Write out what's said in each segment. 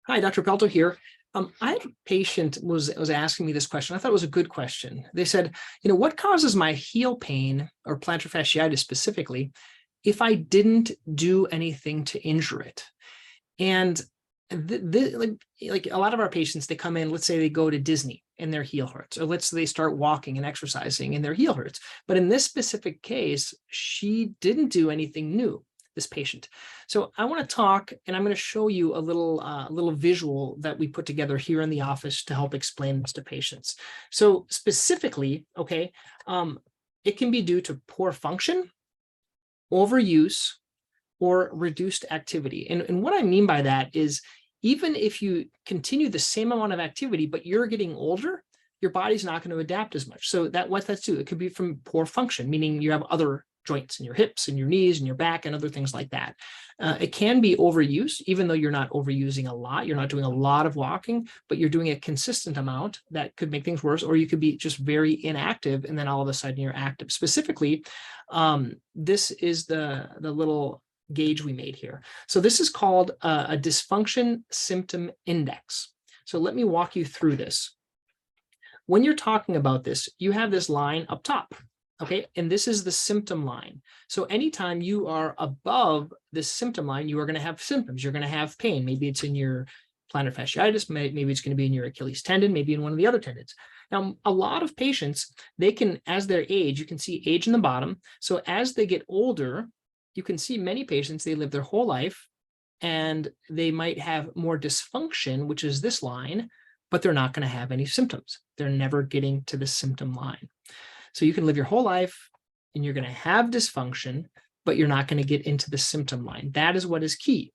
Hi, Dr. Pelto here. I had a patient was asking me this question. I thought it was a good question. They said, what causes my heel pain or plantar fasciitis specifically if I didn't do anything to injure it? And like a lot of our patients, they come in, let's say they go to Disney and their heel hurts, or let's say they start walking and exercising and their heel hurts. But in this specific case, she didn't do anything new, this patient. So I want to talk, and I'm going to show you a little visual that we put together here in the office to help explain this to patients. So specifically, okay, it can be due to poor function, overuse, or reduced activity. And what I mean by that is, even if you continue the same amount of activity, but you're getting older, your body's not going to adapt as much. So what that's due, it could be from poor function, meaning you have other joints in your hips and your knees and your back and other things like that. It can be overuse, even though you're not overusing a lot, you're not doing a lot of walking, but you're doing a consistent amount that could make things worse, or you could be just very inactive and then all of a sudden you're active. Specifically, this is the little gauge we made here. So this is called a dysfunction symptom index. So let me walk you through this. When you're talking about this, you have this line up top. Okay, and this is the symptom line. So anytime you are above this symptom line, you are going to have symptoms. You're going to have pain. Maybe it's in your plantar fasciitis. Maybe it's going to be in your Achilles tendon, maybe in one of the other tendons. Now, a lot of patients, they can, as their age, you can see age in the bottom. So as they get older, you can see many patients, they live their whole life and they might have more dysfunction, which is this line, but they're not going to have any symptoms. They're never getting to the symptom line. So you can live your whole life and you're going to have dysfunction, but you're not going to get into the symptom line. That is what is key.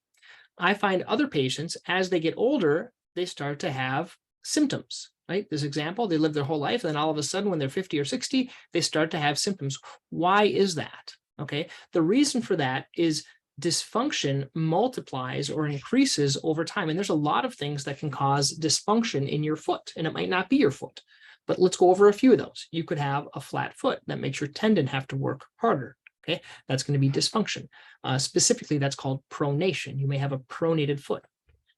I find other patients, as they get older, they start to have symptoms, right? This example, they live their whole life, and then all of a sudden when they're 50 or 60, they start to have symptoms. Why is that? Okay. The reason for that is dysfunction multiplies or increases over time. And there's a lot of things that can cause dysfunction in your foot, and it might not be your foot. But let's go over a few of those. You could have a flat foot that makes your tendon have to work harder. Okay, that's going to be dysfunction. Specifically, that's called pronation. You may have a pronated foot.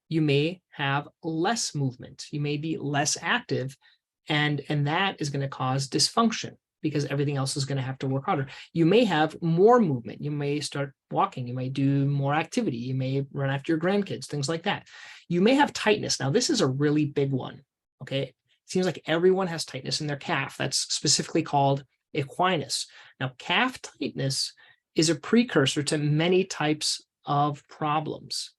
You may have less movement. You may be less active, and that is going to cause dysfunction because everything else is going to have to work harder. You may have more movement. You may start walking. You may do more activity. You may run after your grandkids, things like that. You may have tightness. Now, this is a really big one. Okay. Seems like everyone has tightness in their calf. That's specifically called equinus. Now, calf tightness is a precursor to many types of problems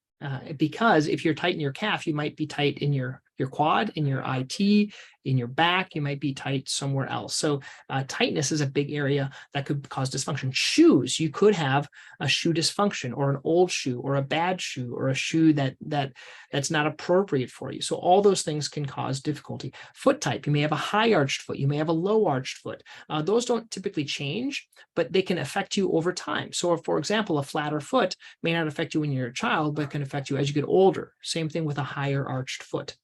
because if you're tight in your calf, you might be tight in your quad, in your IT, in your back, you might be tight somewhere else. So tightness is a big area that could cause dysfunction. Shoes, you could have a shoe dysfunction or an old shoe or a bad shoe or a shoe that's not appropriate for you. So all those things can cause difficulty. Foot type, you may have a high arched foot, you may have a low arched foot. Those don't typically change, but they can affect you over time. So for example, a flatter foot may not affect you when you're a child, but can affect you as you get older. Same thing with a higher arched foot.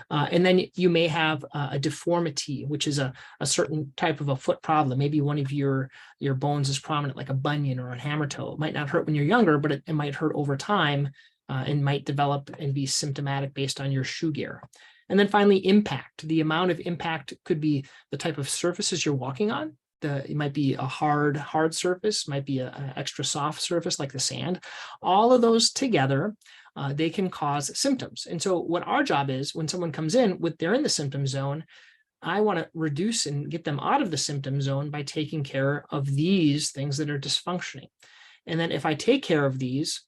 And then you may have a deformity, which is a certain type of a foot problem. Maybe one of your bones is prominent, like a bunion or a hammer toe. It might not hurt when you're younger, but it might hurt over time and might develop and be symptomatic based on your shoe gear. And then finally, impact. The amount of impact could be the type of surfaces you're walking on. It might be a hard surface, might be an extra soft surface like the sand. All of those together, they can cause symptoms. And so what our job is when someone comes in they're in the symptom zone, I want to reduce and get them out of the symptom zone by taking care of these things that are dysfunctioning. And then if I take care of these,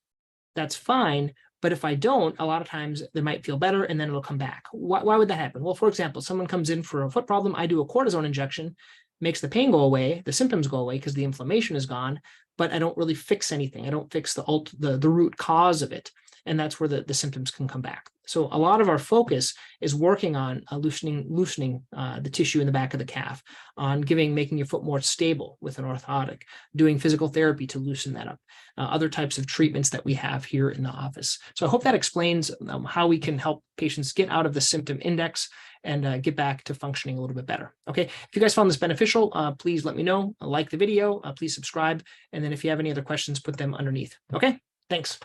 that's fine. But if I don't, a lot of times they might feel better and then it'll come back. Why would that happen? Well, for example, someone comes in for a foot problem, I do a cortisone injection, makes the pain go away, the symptoms go away because the inflammation is gone, but I don't really fix anything. I don't fix the root cause of it. And that's where the symptoms can come back. So a lot of our focus is working on loosening the tissue in the back of the calf, on making your foot more stable with an orthotic, doing physical therapy to loosen that up, other types of treatments that we have here in the office. So I hope that explains how we can help patients get out of the symptom index and get back to functioning a little bit better. Okay, if you guys found this beneficial, please let me know. Like the video, please subscribe. And then if you have any other questions, put them underneath. Okay, thanks.